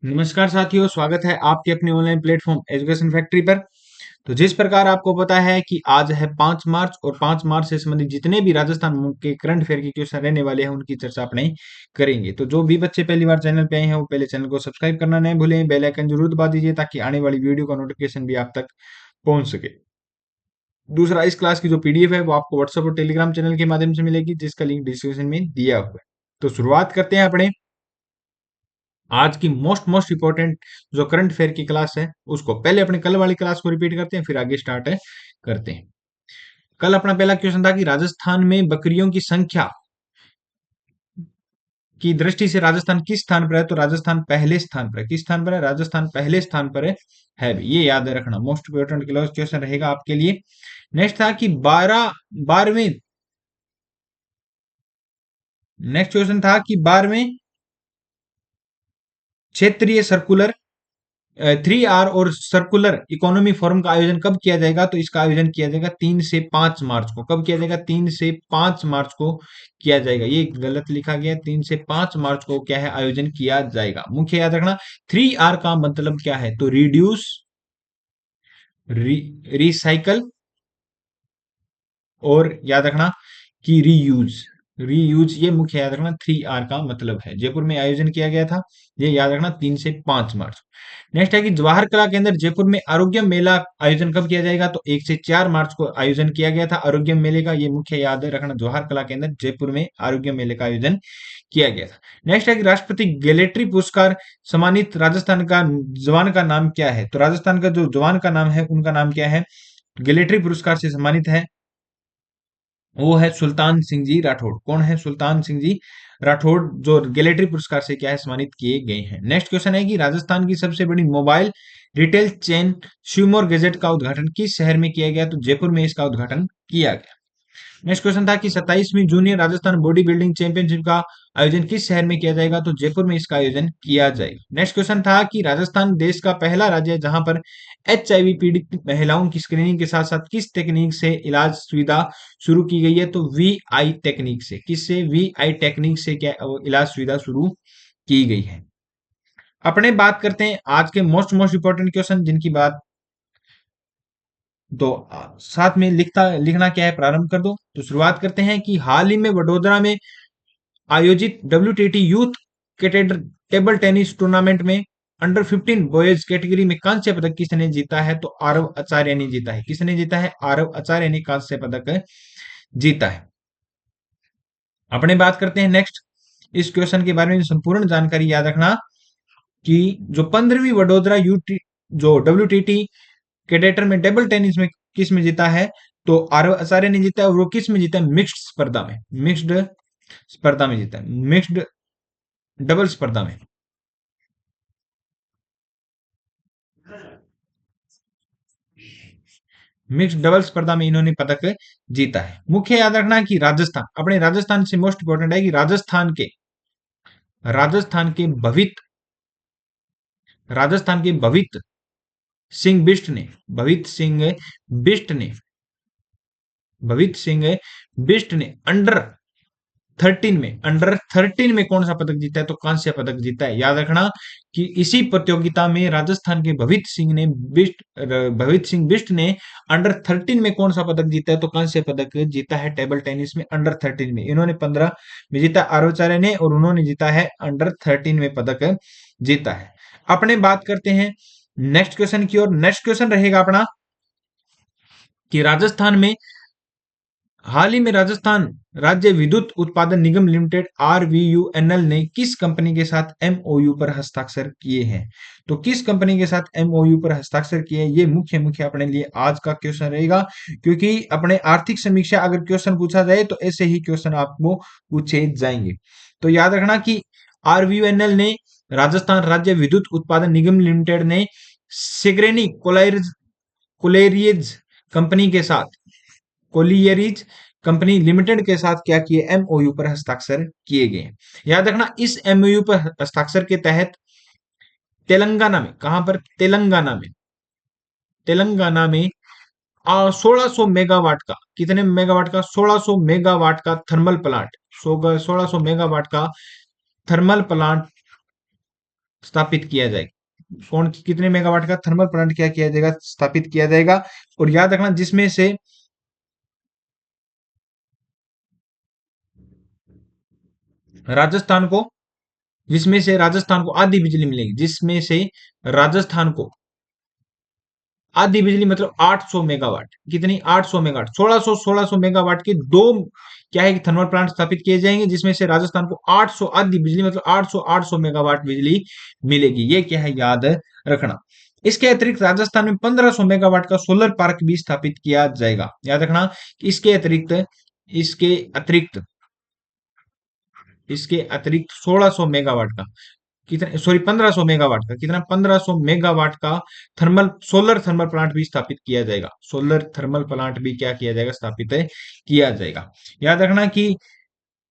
नमस्कार साथियों, स्वागत है आपके अपने ऑनलाइन प्लेटफॉर्म एजुकेशन फैक्ट्री पर। तो जिस प्रकार आपको पता है कि आज है 5 मार्च और 5 मार्च से संबंधित जितने भी राजस्थान के करंट अफेयर के क्वेश्चन रहने वाले हैं उनकी चर्चा अपने करेंगे। तो जो भी बच्चे पहली बार चैनल पे आए हैं वो पहले चैनल को सब्सक्राइब करना नहीं भूलें, बेल आइकन जरूर दबा दीजिए ताकि आने वाली वीडियो का नोटिफिकेशन भी आप तक पहुंच सके। दूसरा, इस क्लास की जो पीडीएफ है वो आपको व्हाट्सएप और टेलीग्राम चैनल के माध्यम से मिलेगी, जिसका लिंक डिस्क्रिप्शन में दिया हुआ है। तो शुरुआत करते हैं अपने आज की मोस्ट इंपॉर्टेंट जो करंट अफेयर की क्लास है उसको। पहले अपने कल वाली क्लास को रिपीट करते हैं, फिर आगे स्टार्ट है करते हैं। कल अपना पहला क्वेश्चन था कि राजस्थान में बकरियों की संख्या की दृष्टि से राजस्थान किस स्थान पर है। तो राजस्थान पहले स्थान पर है। किस स्थान पर है? राजस्थान पहले स्थान पर है भी। ये याद रखना, मोस्ट इंपोर्टेंट क्वेश्चन रहेगा आपके लिए। नेक्स्ट था कि 12वें नेक्स्ट क्वेश्चन था कि 12वें क्षेत्रीय सर्कुलर 3R और सर्कुलर इकोनॉमी फोरम का आयोजन कब किया जाएगा। तो इसका आयोजन किया जाएगा 3 से 5 मार्च को। कब किया जाएगा? 3 से 5 मार्च को किया जाएगा। ये गलत लिखा गया, 3 से 5 मार्च को क्या है आयोजन किया जाएगा। मुख्य याद रखना, 3R का मतलब क्या है? तो रिड्यूस, रिसाइकल और याद रखना कि रीयूज। रीयूज ये मुख्य याद रखना 3R का मतलब है। जयपुर में आयोजन किया गया था, ये याद रखना 3 से 5 मार्च। नेक्स्ट है कि जवाहर कला केंद्र जयपुर में आरोग्य मेला आयोजन कब किया जाएगा। तो 1 से 4 मार्च को आयोजन किया गया था आरोग्य मेले का। ये मुख्य याद रखना, जवाहर कला केंद्र जयपुर में आरोग्य मेले का आयोजन किया गया था। नेक्स्ट है कि राष्ट्रपति गैलेट्री पुरस्कार सम्मानित राजस्थान का जवान का नाम क्या है। तो राजस्थान का जो जवान का नाम है उनका नाम क्या है? गैलेट्री पुरस्कार से सम्मानित है वो है सुल्तान सिंह जी राठौड़। कौन है? सुल्तान सिंह जी राठौड़, जो गैलेट्री पुरस्कार से क्या है सम्मानित किए गए हैं। नेक्स्ट क्वेश्चन है कि राजस्थान की सबसे बड़ी मोबाइल रिटेल चेन शिवमोर गैजेट का उद्घाटन किस शहर में किया गया। तो जयपुर में इसका उद्घाटन किया गया। नेक्स्ट क्वेश्चन था कि 27वीं junior Rajasthan body building championship का आयोजन किस शहर में किया जाएगा। तो जयपुर में इसका आयोजन किया जाएगा। नेक्स्ट क्वेश्चन था कि राजस्थान देश का पहला राज्य है जहां पर HIV पीड़ित महिलाओं की स्क्रीनिंग के साथ साथ किस टेक्निक से इलाज सुविधा शुरू की गई है। तो VI टेक्निक से। किससे? VI टेक्निक से क्या इलाज सुविधा शुरू की गई है। अपने बात करते हैं आज के मोस्ट इंपोर्टेंट क्वेश्चन जिनकी बात। तो साथ में लिखना क्या है, प्रारंभ कर दो। तो शुरुआत करते हैं कि हाल ही में वडोदरा में आयोजित WTT youth table tennis tournament में अंडर 15 बॉयज कैटेगरी में कांस्य पदक किसने जीता है। तो आरव आचार्य ने जीता है। किसने जीता है? आरव आचार्य ने कांस्य पदक जीता है। अपने बात करते हैं नेक्स्ट इस क्वेश्चन के बारे में संपूर्ण जानकारी याद रखना कि जो 15वीं वडोदरा यूटी जो WTT कैडेटर में टेबल टेनिस में किस में जीता है। तो आरव आचार्य ने जीता है। और वो किस में जीता है? मिक्स्ड स्पर्धा में। मिक्स्ड स्पर्धा में जीता है, मिक्स्ड डबल स्पर्धा में। मिक्स्ड डबल स्पर्धा में इन्होंने पदक जीता है। मुख्य याद रखना कि राजस्थान, अपने राजस्थान से मोस्ट इंपोर्टेंट है कि राजस्थान के भवित भवित सिंह बिष्ट ने अंडर 13 में कौन सा पदक जीता है। तो कांस्य पदक जीता है। याद रखना कि इसी प्रतियोगिता में राजस्थान के भवित सिंह बिष्ट ने अंडर 13 में कौन सा पदक जीता है। तो कांस्य पदक जीता है टेबल टेनिस में अंडर 13 में। इन्होंने 15 में जीता आरोचार्य ने, और उन्होंने जीता है अंडर 13 में पदक जीता है। अपने बात करते हैं नेक्स्ट क्वेश्चन की ओर। नेक्स्ट क्वेश्चन रहेगा अपना कि हाल ही में राजस्थान राज्य विद्युत उत्पादन निगम लिमिटेड RVUNL ने किस कंपनी के साथ MOU पर हस्ताक्षर किए हैं। तो किस कंपनी के साथ MOU पर हस्ताक्षर किए हैं, ये मुख्य अपने लिए आज का क्वेश्चन रहेगा। क्योंकि अपने आर्थिक समीक्षा अगर क्वेश्चन पूछा जाए तो ऐसे ही क्वेश्चन आपको पूछे जाएंगे। तो याद रखना कि RVUNL ने, राजस्थान राज्य विद्युत उत्पादन निगम लिमिटेड ने सिग्रेनी कोलेरियज कंपनी के साथ कोलियरीज कंपनी लिमिटेड के साथ क्या किए? MOU पर हस्ताक्षर किए गए। याद रखना इस MOU पर हस्ताक्षर के तहत तेलंगाना में, कहां पर? तेलंगाना में 1600 मेगावाट का, कितने मेगावाट का? 1600 मेगावाट का थर्मल प्लांट, 1600 मेगावाट का थर्मल प्लांट स्थापित किया जाएगा। कौन कितने मेगावाट का थर्मल प्लांट क्या किया जाएगा, स्थापित किया जाएगा। और याद रखना राजस्थान को जिसमें से राजस्थान को आधी बिजली मिलेगी, जिसमें से राजस्थान को आधी बिजली मतलब 800 मेगावाट, कितनी 800 मेगावाट, 1600 मेगावाट के दो क्या है कि थर्मल प्लांट स्थापित किए जाएंगे, जिसमें से राजस्थान को 800 आधी बिजली मतलब 800 मेगावाट बिजली मिलेगी। ये क्या है याद रखना। इसके अतिरिक्त राजस्थान में 1500 मेगावाट का सोलर पार्क भी स्थापित किया जाएगा। याद रखना कि इसके अतिरिक्त इसके अतिरिक्त 1600 मेगावाट का कितने, सॉरी 1500 मेगावाट का, कितना 1500 मेगावाट का सोलर थर्मल प्लांट भी स्थापित किया जाएगा। सोलर थर्मल प्लांट भी क्या किया जाएगा, स्थापित किया जाएगा। याद रखना कि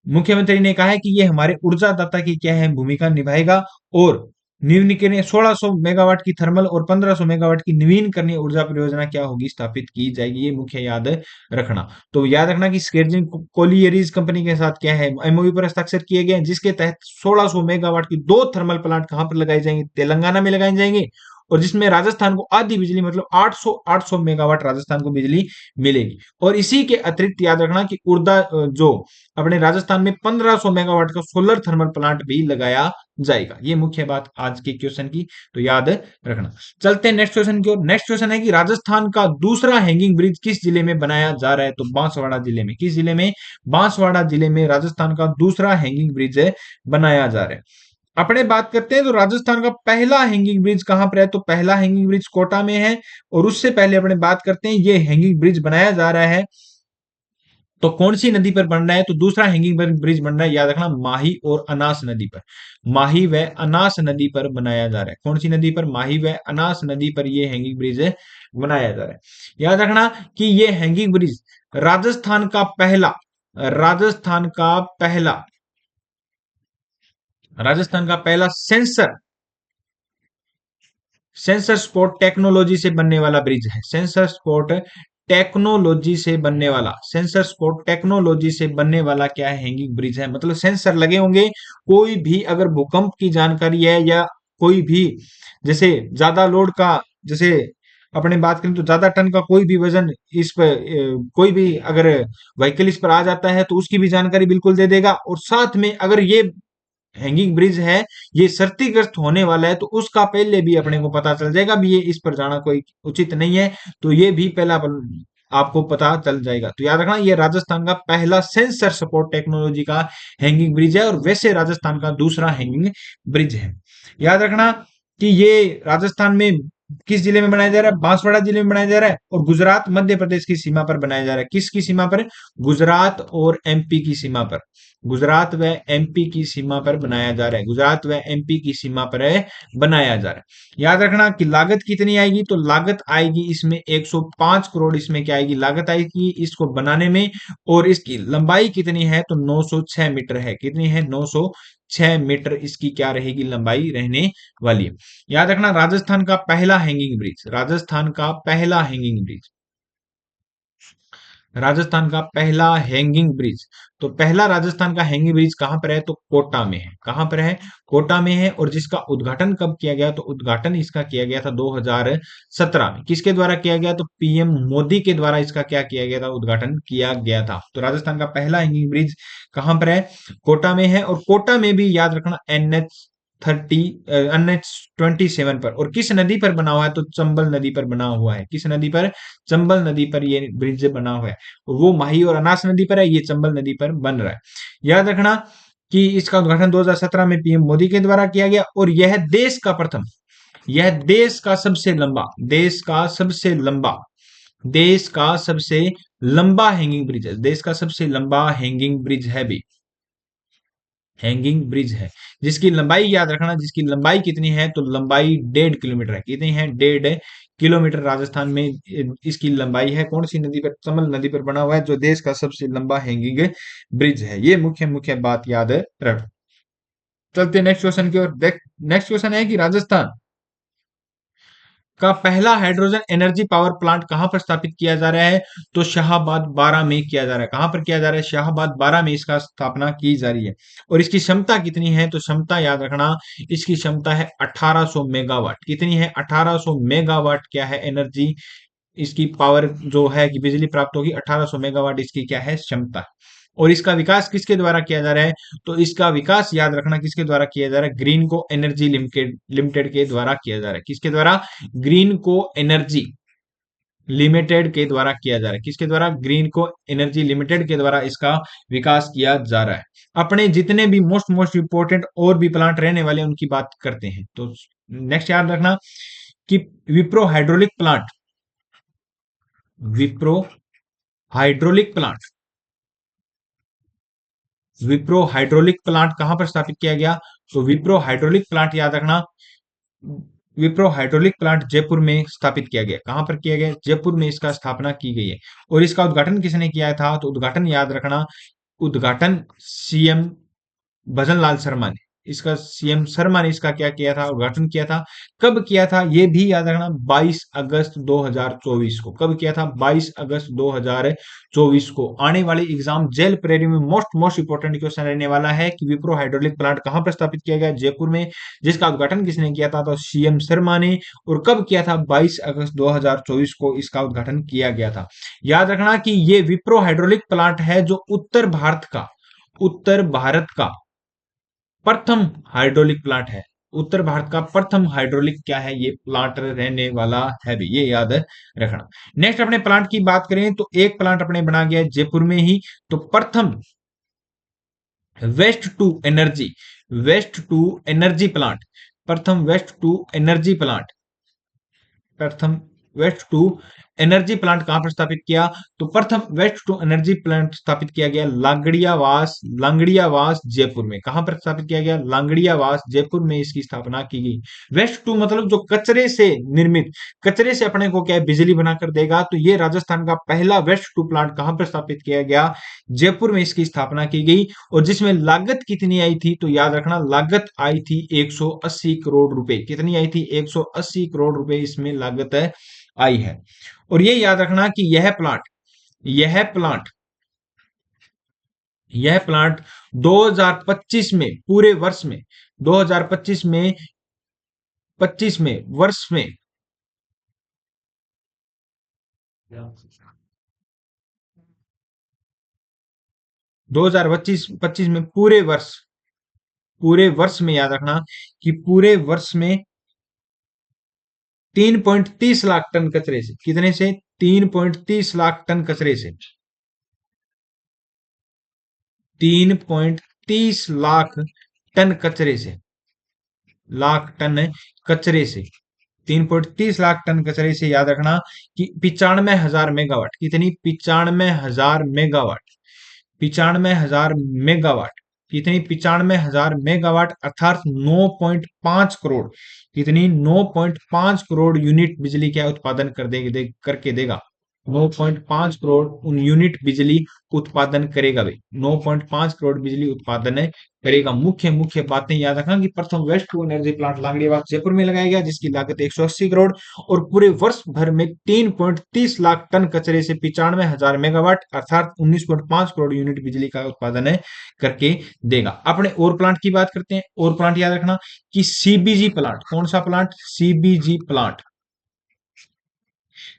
मुख्यमंत्री ने कहा है कि ये हमारे ऊर्जादाता की क्या है भूमिका निभाएगा, और नवीनीकरणीय 1600 मेगावाट की थर्मल और 1500 मेगावाट की नवीनकरणीय ऊर्जा परियोजना क्या होगी, स्थापित की जाएगी। ये मुख्य याद रखना। तो याद रखना कि स्केर्जिंग कोलियरीज कंपनी के साथ क्या है एमओयू पर हस्ताक्षर किए गए हैं, जिसके तहत 1600 मेगावाट की दो थर्मल प्लांट कहां पर लगाई जाएंगे, तेलंगाना में लगाए जाएंगे, और जिसमें राजस्थान को आधी बिजली मतलब 800 मेगावाट राजस्थान को बिजली मिलेगी। और इसी के अतिरिक्त याद रखना कि ऊर्जा जो अपने राजस्थान में 1500 मेगावाट का सोलर थर्मल प्लांट भी लगाया जाएगा। ये मुख्य बात आज के क्वेश्चन की, तो याद रखना। चलते हैं नेक्स्ट क्वेश्चन की ओर। नेक्स्ट क्वेश्चन है कि राजस्थान का दूसरा हैंगिंग ब्रिज किस जिले में बनाया जा रहा है, तो बांसवाड़ा जिले में। किस जिले में, बांसवाड़ा जिले में राजस्थान का दूसरा हैंगिंग ब्रिज बनाया जा रहा है। अपने बात करते हैं तो राजस्थान का पहला हैंगिंग ब्रिज कहां पर है, तो पहला हैंगिंग ब्रिज कोटा में है। और उससे पहले अपने बात करते हैं ये हैंगिंग ब्रिज बनाया जा रहा है तो कौन सी नदी पर बन रहा है, तो दूसरा हैंगिंग ब्रिज बन रहा है, याद रखना, माही और अनास नदी पर। माही व अनास नदी पर बनाया जा रहा है। कौन सी नदी पर, माही व अनास नदी पर यह हैंगिंग ब्रिज बनाया जा रहा है। याद रखना कि यह हैंगिंग ब्रिज राजस्थान का पहला राजस्थान का पहला राजस्थान का पहला सेंसर स्पॉट टेक्नोलॉजी से बनने वाला ब्रिज है। सेंसर स्पॉट टेक्नोलॉजी से बनने वाला क्या है, हैंगिंग ब्रिज है। मतलब सेंसर लगे होंगे, कोई भी अगर भूकंप की जानकारी है या कोई भी जैसे ज्यादा लोड का, जैसे अपने बात करें तो ज्यादा टन का कोई भी वजन इस पर कोई भी अगर व्हीकल इस पर आ जाता है तो उसकी भी जानकारी बिल्कुल दे देगा। और साथ में अगर ये हैंगिंग ब्रिज है, ये क्षतिग्रस्त होने वाला है, तो उसका पहले भी अपने को पता चल जाएगा भी ये इस पर जाना कोई उचित नहीं है, तो ये भी पहला आपको पता चल जाएगा। तो याद रखना ये राजस्थान का पहला सेंसर सपोर्ट टेक्नोलॉजी का हैंगिंग ब्रिज है, और वैसे राजस्थान का दूसरा हैंगिंग ब्रिज है। याद रखना कि ये राजस्थान में किस जिले में बनाया जा रहा है, बांसवाड़ा जिले में बनाया जा रहा है, और गुजरात मध्य प्रदेश की सीमा पर बनाया जा रहा है। किसकी सीमा पर, गुजरात और एमपी की सीमा पर। गुजरात व एमपी की सीमा पर बनाया जा रहा है। गुजरात व एमपी की सीमा पर बनाया जा रहा है। याद रखना कि लागत कितनी आएगी, तो लागत आएगी इसमें 105 करोड़, इसमें क्या आएगी, लागत आएगी इसको बनाने में। और इसकी लंबाई कितनी है, तो 906 मीटर है। कितनी है, 906 मीटर इसकी क्या रहेगी, लंबाई रहने वाली है। याद रखना राजस्थान का पहला हैंगिंग ब्रिज, राजस्थान का पहला हैंगिंग ब्रिज। तो पहला राजस्थान का हैंगिंग ब्रिज कहां पर है, तो कोटा में है। कहां पर है, कोटा में है। और जिसका उद्घाटन कब किया गया, तो उद्घाटन इसका किया गया था 2017 में। किसके द्वारा किया गया, तो पीएम मोदी के द्वारा इसका क्या किया गया था, उद्घाटन किया गया था। तो राजस्थान का पहला हैंगिंग ब्रिज कहां पर है, कोटा में है। और कोटा में भी याद रखना NH27 पर। और किस नदी पर बना हुआ है, तो चंबल नदी पर बना हुआ है। किस नदी पर, चंबल नदी पर ये ब्रिज बना हुआ है। वो माही और अनास नदी पर है, ये चंबल नदी पर बन रहा है। याद रखना कि इसका उद्घाटन 2017 में पीएम मोदी के द्वारा किया गया। और यह देश का सबसे लंबा हैंगिंग ब्रिज है। देश का सबसे लंबा हैंगिंग ब्रिज है भी, हैंगिंग ब्रिज है, जिसकी लंबाई याद रखना, जिसकी लंबाई कितनी है, तो लंबाई 1.5 किलोमीटर है। कितनी है, 1.5 किलोमीटर राजस्थान में इसकी लंबाई है। कौन सी नदी पर, चंबल नदी पर बना हुआ है, जो देश का सबसे लंबा हैंगिंग ब्रिज है। ये मुख्य मुख्य बात याद रख। चलते नेक्स्ट क्वेश्चन की ओर। नेक्स्ट क्वेश्चन है कि का पहला हाइड्रोजन एनर्जी पावर प्लांट कहां पर स्थापित किया जा रहा है? तो शाहाबाद 12 में किया जा रहा है। कहां पर किया जा रहा है? शाहाबाद 12 में इसका स्थापना की जा रही है। और इसकी क्षमता कितनी है? तो क्षमता याद रखना, इसकी क्षमता है 1800 मेगावाट। कितनी है? 1800 मेगावाट क्या है एनर्जी, इसकी पावर जो है कि बिजली प्राप्त होगी, 1800 मेगावाट इसकी क्या है? क्षमता। और इसका विकास किसके द्वारा किया जा रहा है? तो इसका विकास याद रखना किसके द्वारा किया जा रहा है? ग्रीन को एनर्जी लिमिटेड लिमिटेड के द्वारा किया जा रहा है। किसके द्वारा? ग्रीन को एनर्जी लिमिटेड के द्वारा किया जा रहा है। किसके द्वारा? ग्रीन को एनर्जी लिमिटेड के द्वारा इसका विकास किया जा रहा है। अपने जितने भी मोस्ट मोस्ट इंपोर्टेंट और भी प्लांट रहने वाले हैं उनकी बात करते हैं। तो नेक्स्ट याद रखना कि Wipro hydraulic plant, Wipro hydraulic plant, Wipro hydraulic plant कहां पर स्थापित किया गया? तो विप्रो हाइड्रोलिक प्लांट याद रखना, विप्रो हाइड्रोलिक प्लांट जयपुर में स्थापित किया गया। कहां पर किया गया? जयपुर में इसका स्थापना की गई है। और इसका उद्घाटन किसने किया था? तो उद्घाटन याद रखना, उद्घाटन सीएम भजन लाल शर्मा ने, इसका सीएम शर्मा ने इसका क्या किया था? उद्घाटन किया था। कब किया था ये भी याद रखना, 22 अगस्त 2024 को। कब किया था? 22 अगस्त 2024 को। आने वाली एग्जाम जेल प्रेरी में मोस्ट मोस्ट इंपोर्टेंट क्वेश्चन रहने वाला है कि विप्रो हाइड्रोलिक प्लांट कहां पर स्थापित किया गया? जयपुर में। जिसका उद्घाटन किसने किया था? तो सीएम शर्मा ने। और कब किया था? 22 अगस्त 2024 को इसका उद्घाटन किया गया था। याद रखना कि ये विप्रो हाइड्रोलिक प्लांट है जो उत्तर भारत का प्रथम हाइड्रोलिक प्लांट है। उत्तर भारत का प्रथम हाइड्रोलिक क्या है? ये प्लांट रहने वाला है भी, ये याद रखना। नेक्स्ट अपने प्लांट की बात करें तो एक प्लांट अपने बना गया है जयपुर में ही। तो प्रथम waste to energy, waste to energy plant, प्रथम वेस्ट टू एनर्जी प्लांट, प्रथम वेस्ट टू एनर्जी प्लांट कहां पर स्थापित किया? तो प्रथम वेस्ट टू एनर्जी प्लांट स्थापित किया गया लांगड़ियावास जयपुर में। कहां पर स्थापित किया गया? लांगड़ियावास जयपुर में इसकी स्थापना की गई। वेस्ट टू मतलब जो कचरे से निर्मित, कचरे से अपने को क्या है? बिजली बनाकर देगा। तो ये राजस्थान का पहला वेस्ट टू प्लांट कहां पर स्थापित किया गया? जयपुर में इसकी स्थापना की गई। और जिसमें लागत कितनी आई थी? तो याद रखना लागत आई थी 180 करोड़ रुपए। कितनी आई थी? 180 करोड़ रुपए इसमें लागत आई है। और ये याद रखना कि यह प्लांट यह प्लांट 2025 में पूरे वर्ष में 2025 में 25 में वर्ष में 2025 में पूरे वर्ष में याद रखना कि पूरे वर्ष में 3.30 लाख टन कचरे से, कितने से? 3.30 लाख टन कचरे से, 3.30 लाख टन कचरे से, लाख टन कचरे से, 3.30 लाख टन कचरे से याद रखना कि 95,000 मेगावाट, कितनी? 95,000 मेगावाट, 95,000 मेगावाट, कितनी? 95,000 मेगावाट अर्थात 9.5 करोड़, कितनी? 9.5 करोड़ यूनिट बिजली क्या उत्पादन करके देगा। 9.5 करोड़ उन यूनिट बिजली उत्पादन करेगा भाई, 9.5 करोड़ बिजली उत्पादन करेगा। मुख्य मुख्य बातें याद रखना कि प्रथम waste to energy plant Langadiwas Jaipur में लगाया गया जिसकी लागत 180 करोड़ और पूरे वर्ष भर में 3.30 लाख टन कचरे से 95,000 मेगावाट अर्थात 19.5 करोड़ यूनिट बिजली का उत्पादन करके देगा। अपने और प्लांट की बात करते हैं। और प्लांट याद रखना कि सीबीजी प्लांट, कौन सा plant? CBG plant.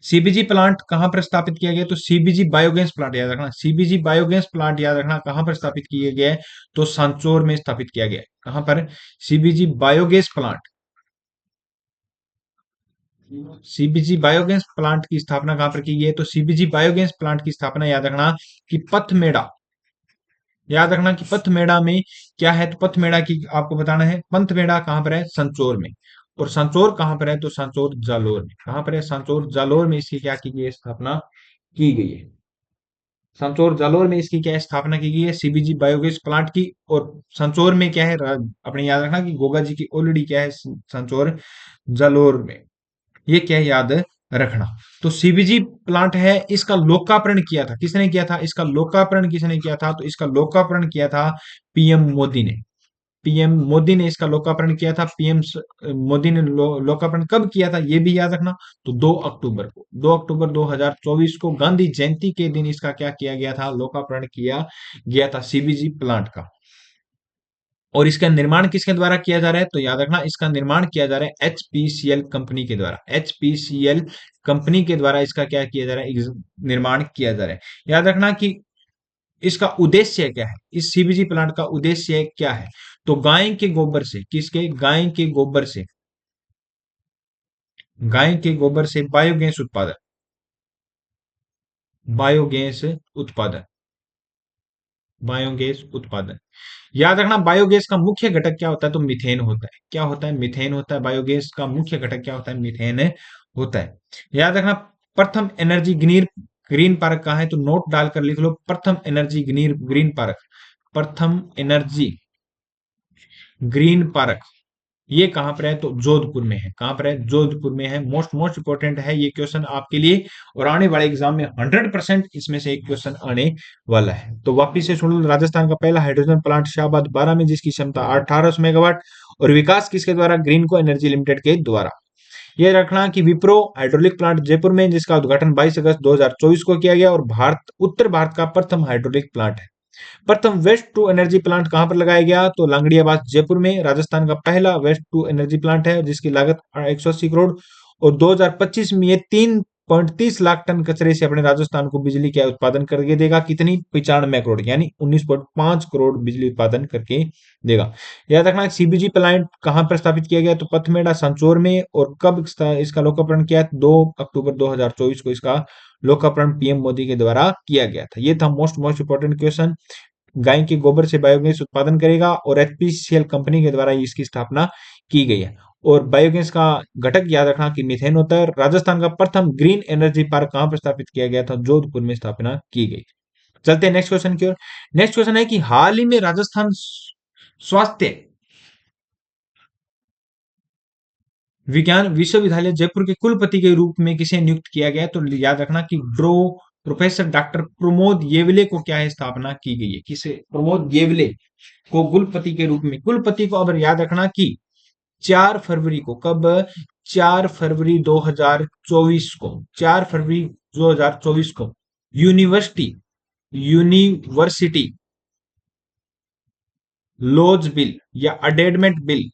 CBG plant कहां पर स्थापित किया गया? तो सीबीजी बायोगैस प्लांट याद रखना, सीबीजी बायोगैस प्लांट याद रखना कहां पर स्थापित किया गया है? तो सांचौर में स्थापित किया गया है। कहां पर? CBG biogas plant, CBG biogas plant की स्थापना कहां पर की गई है? तो सीबीजी बायोगैस प्लांट की स्थापना याद रखना कि पथमेड़ा, याद रखना कि पथमेड़ा में क्या है? तो पथमेड़ा की आपको बताना है, पथमेड़ा कहां पर है? संचौर में। और सांचौर कहां पर है? तो सांचौर जालोर में। कहां पर है? सांचौर जालोर में इसकी क्या की गई है? स्थापना की गई है। सांचौर जालोर में इसकी क्या है? स्थापना की गई है सीबीजी बायोगैस प्लांट की। और सांचौर में क्या है? अपने याद रखना कि गोगा जी की ऑलरेडी क्या है? सांचौर जालोर में। ये क्या है? याद रखना। तो सीबीजी प्लांट है, इसका लोकार्पण किया था, किसने किया था? इसका लोकार्पण किसने किया था? तो इसका लोकार्पण किया था पीएम मोदी ने। पीएम मोदी ने इसका लोकार्पण किया था। मोदी ने लोकार्पण कब किया था ये भी याद रखना। तो 2 अक्टूबर को, 2 अक्टूबर 2024 को गांधी जयंती के दिन इसका क्या किया गया था, लोकार्पण किया गया था सीबीजी प्लांट का। और इसका निर्माण किसके द्वारा किया जा रहा है, तो याद रखना इसका निर्माण किया जा रहा है एचपीसीएल कंपनी के द्वारा। एचपीसीएल कंपनी के द्वारा इसका क्या किया जा रहा है, निर्माण किया जा रहा है। याद रखना कि इसका उद्देश्य क्या है, इस सीबीजी प्लांट का उद्देश्य क्या है, तो गाय के गोबर से, किसके, गाय के गोबर से, गाय के गोबर से बायोगैस उत्पादन, बायोगैस उत्पादन, बायोगैस उत्पादन। याद रखना बायोगैस का मुख्य घटक क्या होता है, तो मीथेन होता है। क्या होता है, मीथेन होता है। बायोगैस का मुख्य घटक क्या होता है, मीथेन होता है। याद रखना प्रथम एनर्जी ग्रीन ग्रीन पार्क कहाँ है, तो नोट डालकर लिख लो, प्रथम एनर्जी ग्रीन पार्क, प्रथम एनर्जी ग्रीन पार्क ये कहां पर है, तो जोधपुर में है। कहां पर है, जोधपुर में है। मोस्ट मोस्ट इंपोर्टेंट है ये क्वेश्चन आपके लिए, और आने वाले एग्जाम में 100% इसमें से एक क्वेश्चन आने वाला है। तो वापिस से सुन लो, राजस्थान का पहला हाइड्रोजन प्लांट शाहबाद 12 में, जिसकी क्षमता 1800 मेगावाट, और विकास किसके द्वारा, ग्रीन को एनर्जी लिमिटेड के द्वारा। यह रखना कि विप्रो हाइड्रोलिक प्लांट जयपुर में, जिसका उद्घाटन 22 अगस्त 2024 को किया गया, और भारत उत्तर भारत का प्रथम हाइड्रोलिक प्लांट है। प्रथम वेस्ट टू एनर्जी प्लांट कहां पर लगाया गया, तो लांगड़ियाबाद जयपुर में। राजस्थान का पहला वेस्ट टू एनर्जी प्लांट है, जिसकी लागत 180 करोड़, और 2025 में ये 3.30 लाख टन कचरे से अपने राजस्थान को बिजली का उत्पादन करके देगा। कितनी, 95 करोड़, यानी 19.5 करोड़ बिजली उत्पादन करके देगा। याद रखना सीबीजी प्लांट कहां पर स्थापित किया गया, तो पथमेड़ा संचोर में। और कब इसका लोकार्पण किया, 2 अक्टूबर 2024 को इसका लोकार्पण पीएम मोदी के द्वारा किया गया था। ये था मोस्ट मोस्ट इंपोर्टेंट क्वेश्चन। गाय के गोबर से बायोगैस उत्पादन करेगा, और एचपीसीएल कंपनी के द्वारा इसकी स्थापना की गई है। और बायोगैस का घटक याद रखना कि मीथेन होता है। राजस्थान का प्रथम ग्रीन एनर्जी पार्क कहां पर स्थापित किया गया था, जोधपुर में स्थापना की गई। चलते हैं नेक्स्ट क्वेश्चन की ओर। नेक्स्ट क्वेश्चन है कि हाल ही में राजस्थान स्वास्थ्य विज्ञान विश्वविद्यालय जयपुर के कुलपति के रूप में किसे नियुक्त किया गया, तो याद रखना कि प्रोफेसर डॉक्टर प्रमोद येवले को क्या है, स्थापना की गई है। किसे, प्रमोद येवले को कुलपति के रूप में। कुलपति को अब याद रखना कि 4 फरवरी को, कब, 4 फरवरी 2024 को, 4 फरवरी 2024 को यूनिवर्सिटी यूनिवर्सिटी लॉज बिल या अडेडमेंट बिल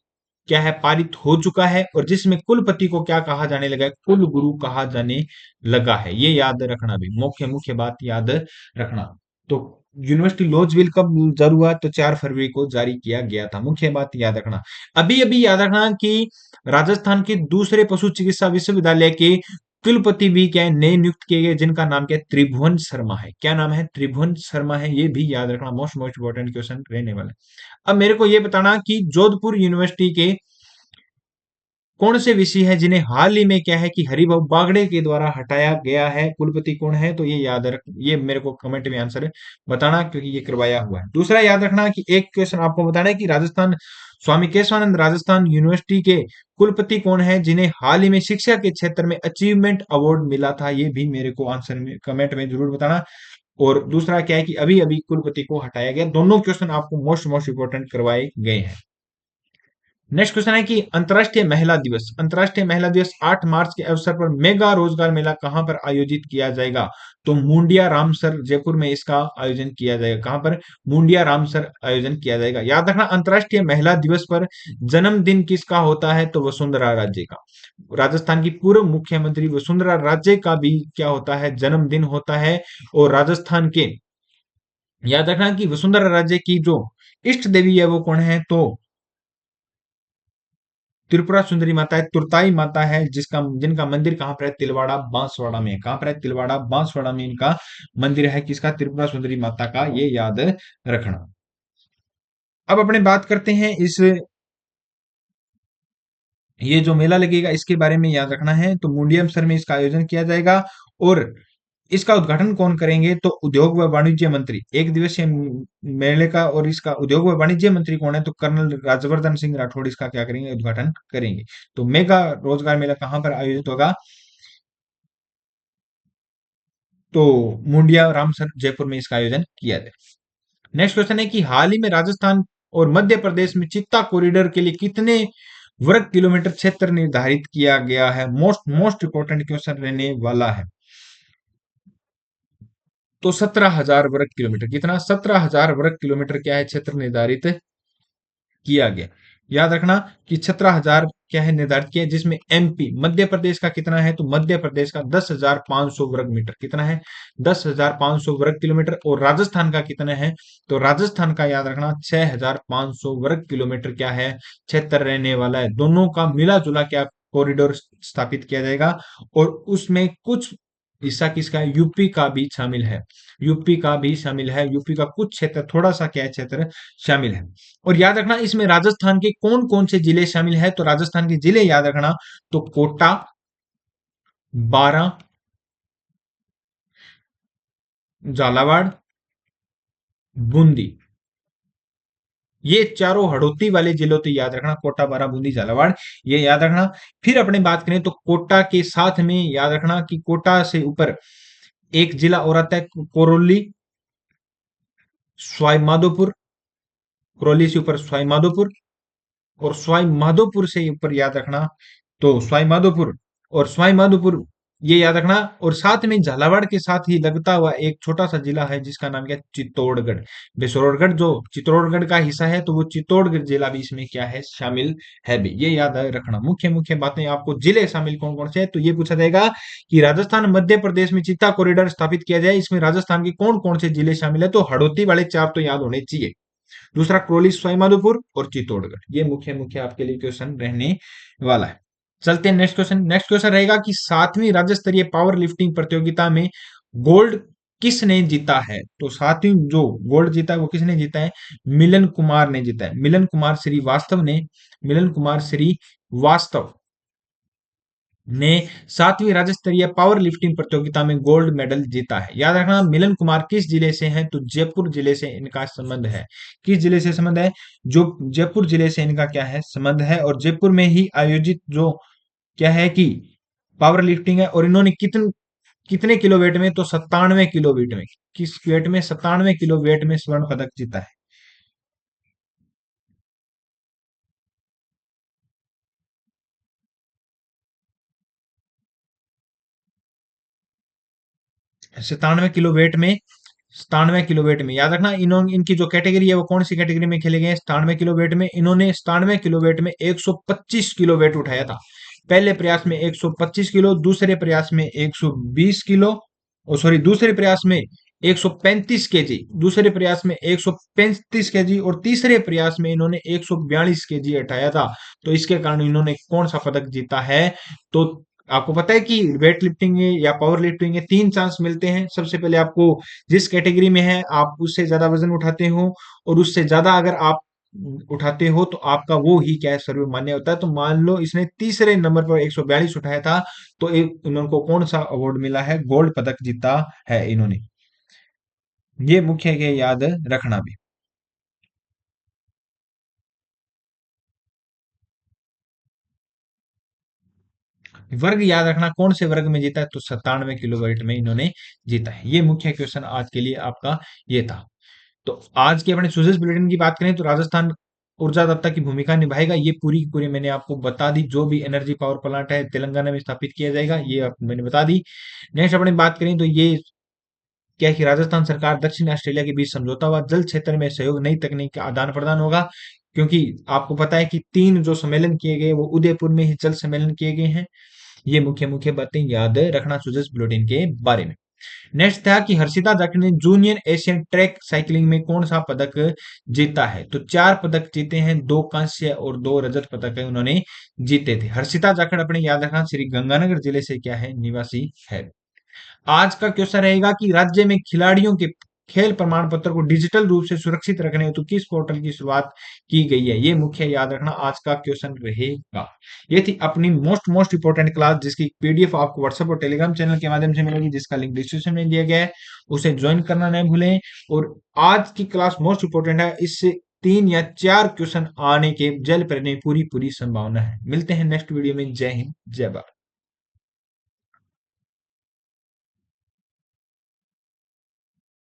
क्या है, पारित हो चुका है, और जिसमें कुलपति को क्या कहा जाने लगा है, कुल गुरु कहा जाने लगा है। ये याद रखना भी मुख्य मुख्य बात याद रखना। तो यूनिवर्सिटी लॉज बिल कब जारी हुआ, तो 4 फरवरी को जारी किया गया था। मुख्य बात याद रखना। अभी अभी याद रखना कि राजस्थान के दूसरे पशु चिकित्सा विश्वविद्यालय के कुलपति भी क्या है, नए नियुक्त किए गए, जिनका नाम क्या है, त्रिभुवन शर्मा है। क्या नाम है, त्रिभुवन शर्मा है। ये भी याद रखना, मोस्ट मोस्ट इंपोर्टेंट क्वेश्चन रहने वाला है। अब मेरे को ये बताना कि जोधपुर यूनिवर्सिटी के कौन से विषय है जिन्हें हाल ही में क्या है कि हरिभाऊ बागड़े के द्वारा हटाया गया है, कुलपति कौन है, तो ये याद रख, ये मेरे को कमेंट में आंसर बताना, क्योंकि ये करवाया हुआ है। दूसरा याद रखना कि एक क्वेश्चन आपको बताना है कि राजस्थान स्वामी केशवानंद राजस्थान यूनिवर्सिटी के कुलपति कौन है, जिन्हें हाल ही में शिक्षा के क्षेत्र में अचीवमेंट अवार्ड मिला था। ये भी मेरे को आंसर में कमेंट में जरूर बताना। और दूसरा क्या है कि अभी अभी कुलपति को हटाया गया। दोनों क्वेश्चन आपको मोस्ट मोस्ट इंपोर्टेंट करवाए गए हैं। नेक्स्ट क्वेश्चन है कि अंतर्राष्ट्रीय महिला दिवस 8 मार्च के अवसर पर मेगा रोजगार मेला कहां पर आयोजित किया जाएगा, तो मुंडिया रामसर जयपुर में इसका आयोजन किया जाएगा। कहां पर, मुंडिया रामसर आयोजन किया जाएगा। याद रखना अंतर्राष्ट्रीय महिला दिवस पर जन्मदिन किसका होता है, तो वसुंधरा राजे का। राजस्थान की पूर्व मुख्यमंत्री वसुंधरा राजे का भी क्या होता है, जन्मदिन होता है। और राजस्थान के, याद रखना कि वसुंधरा राजे की जो इष्ट देवी है वो कौन है, तो त्रिपुरा सुंदरी माता है, तुरताई माता है, जिनका मंदिर कहां पर है, तिलवाड़ा बांसवाड़ा में। कहां पर है, तिलवाड़ा बांसवाड़ा में इनका मंदिर है। किसका, त्रिपुरा सुंदरी माता का। ये याद रखना। अब अपने बात करते हैं इस, ये जो मेला लगेगा इसके बारे में याद रखना है। तो मुंडियम सर में इसका आयोजन किया जाएगा, और इसका उद्घाटन कौन करेंगे, तो उद्योग व वाणिज्य मंत्री। एक दिवसीय मेले का, और इसका उद्योग व वाणिज्य मंत्री कौन है, तो कर्नल राज्यवर्धन सिंह राठौड़ इसका क्या करेंगे, उद्घाटन करेंगे। तो मेगा रोजगार मेला कहां पर आयोजित होगा, तो मुंडिया रामसर जयपुर में इसका आयोजन किया जाए। नेक्स्ट क्वेश्चन है कि हाल ही में राजस्थान और मध्य प्रदेश में चित्ता कॉरिडोर के लिए कितने वर्ग किलोमीटर क्षेत्र निर्धारित किया गया है? मोस्ट मोस्ट इंपोर्टेंट क्वेश्चन रहने वाला है। तो 17,000 वर्ग किलोमीटर। कितना? 17,000 वर्ग किलोमीटर क्या है क्षेत्र निर्धारित किया गया। याद रखना कि 17,000 क्या है निर्धारित किया, जिसमें एमपी मध्य प्रदेश का कितना है? तो मध्य प्रदेश का 10,500 वर्ग मीटर। कितना है? 10,500 वर्ग किलोमीटर। और राजस्थान का कितना है? तो राजस्थान का याद रखना 6,500 वर्ग किलोमीटर क्या है क्षेत्र रहने वाला है। दोनों का मिला जुला क्या कॉरिडोर स्थापित किया जाएगा। और उसमें कुछ हिस्सा किसका है? यूपी का भी शामिल है। यूपी का भी शामिल है। यूपी का कुछ क्षेत्र, थोड़ा सा क्या है क्षेत्र शामिल है। और याद रखना इसमें राजस्थान के कौन कौन से जिले शामिल है? तो राजस्थान के जिले याद रखना, तो कोटा, बारां, झालावाड़, बूंदी, ये चारों हड़ौती वाले जिलों तो याद रखना, कोटा, बारां, बूंदी, झालावाड़, ये याद रखना। फिर अपने बात करें तो कोटा के साथ में याद रखना कि कोटा से ऊपर एक जिला और आता है कोरोली, सवाई माधोपुर। करौली से ऊपर सवाई माधोपुर, और सवाई माधोपुर से ऊपर याद रखना, तो सवाई माधोपुर और सवाई माधोपुर ये याद रखना। और साथ में झालावाड़ के साथ ही लगता हुआ एक छोटा सा जिला है जिसका नाम क्या है? चित्तौड़गढ़। बेसरौरगढ़ जो चित्तौड़गढ़ का हिस्सा है, तो वो चित्तौड़गढ़ जिला भी इसमें क्या है शामिल है भी। ये याद रखना। मुख्य मुख्य बातें आपको जिले शामिल कौन कौन से है, तो ये पूछा जाएगा कि राजस्थान मध्य प्रदेश में चित्ता कॉरिडोर स्थापित किया जाए, इसमें राजस्थान के कौन कौन से जिले शामिल है? तो हड़ौती वाले चार तो याद होने चाहिए। दूसरा क्रोली, सवाईमाधोपुर और चित्तौड़गढ़, ये मुख्य मुख्य आपके लिए क्वेश्चन रहने वाला है। चलते हैं नेक्स्ट क्वेश्चन। नेक्स्ट क्वेश्चन रहेगा कि 7वीं राज्य स्तरीय पावर लिफ्टिंग प्रतियोगिता में गोल्ड किसने जीता है? तो 7वीं जो गोल्ड जीता है वो किसने जीता है? मिलन कुमार ने जीता है। मिलन कुमार श्रीवास्तव ने, मिलन कुमार श्रीवास्तव ने 7वीं राज्य स्तरीय पावर लिफ्टिंग प्रतियोगिता में गोल्ड मेडल जीता है। याद रखना मिलन कुमार किस जिले से हैं? तो जयपुर जिले से इनका संबंध है। किस जिले से संबंध है? जो जयपुर जिले से इनका क्या है संबंध है। और जयपुर में ही आयोजित जो क्या है कि पावर लिफ्टिंग है। और इन्होंने कितने कितने किलो वेट में? तो 97 किलो वेट में। किस वेट में? 97 किलो वेट में स्वर्ण पदक जीता है। 97 किलो वेट में याद रखना। इन्होंने इनकी जो कैटेगरी है वो कौन सी कैटेगरी में खेले गए हैं? 97 किलो वेट में। इन्होंने 97 किलो वेट में 125 किलो वेट उठाया था। पहले प्रयास में 125 किलो, दूसरे प्रयास में 120 किलो, ओ सॉरी दूसरे प्रयास में 135 केजी, दूसरे प्रयास में 135 केजी, और तीसरे प्रयास में इन्होंने 142 केजी उठाया था। तो इसके कारण इन्होंने कौन सा पदक जीता है? तो आपको पता है कि वेट लिफ्टिंग में या पावर लिफ्टिंग में 3 चांस मिलते हैं। सबसे पहले आपको जिस कैटेगरी में है आप उससे ज्यादा वजन उठाते हो, और उससे ज्यादा अगर आप उठाते हो तो आपका वो ही क्या है सर्वमान्य होता है। तो मान लो इसने तीसरे नंबर पर 142 उठाया था, तो इनको कौन सा अवार्ड मिला है? गोल्ड पदक जीता है इन्होंने। ये मुख्य है, याद रखना भी। वर्ग याद रखना, कौन से वर्ग में जीता है? तो 97 किलोवाट में इन्होंने जीता है। ये मुख्य क्वेश्चन आज के लिए आपका ये था। तो आज के अपने सुजेस बुलेटिन की बात करें तो राजस्थान ऊर्जा दत्ता की भूमिका निभाएगा, ये पूरी की पूरी मैंने आपको बता दी। जो भी एनर्जी पावर प्लांट है तेलंगाना में स्थापित किया जाएगा, ये मैंने बता दी। नेक्स्ट अपनी बात करें तो ये क्या है कि राजस्थान सरकार दक्षिण ऑस्ट्रेलिया के बीच समझौता हुआ, जल क्षेत्र में सहयोग, नई तकनीक का आदान प्रदान होगा। क्योंकि आपको पता है कि 3 जो सम्मेलन किए गए वो उदयपुर में ही जल सम्मेलन किए गए हैं। ये मुख्य मुख्य बातें याद रखना सुजस बुलेटिन के बारे में। नेक्स्ट था कि हर्षिता जाट ने जूनियर एशियन ट्रैक साइकिलिंग में कौन सा पदक जीता है? तो 4 पदक जीते हैं, 2 कांस्य और 2 रजत पदक है उन्होंने जीते थे। हर्षिता जाखड़ अपने याद रखना श्री गंगानगर जिले से क्या है निवासी है। आज का क्वेश्चन रहेगा कि राज्य में खिलाड़ियों के खेल प्रमाण पत्र को डिजिटल रूप से सुरक्षित रखने हेतु किस पोर्टल की शुरुआत की गई है? ये मुख्य याद रखना आज का क्वेश्चन रहेगा। ये थी अपनी मोस्ट मोस्ट इंपोर्टेंट क्लास, जिसकी पीडीएफ आपको व्हाट्सएप और टेलीग्राम चैनल के माध्यम से मिलेगी, जिसका लिंक डिस्क्रिप्शन में दिया गया है। उसे ज्वाइन करना न भूलें। और आज की क्लास मोस्ट इंपोर्टेंट है, इससे 3 या 4 क्वेश्चन आने के जल्द पड़ने पूरी पूरी संभावना है। मिलते हैं नेक्स्ट वीडियो में। जय हिंद, जय भारत।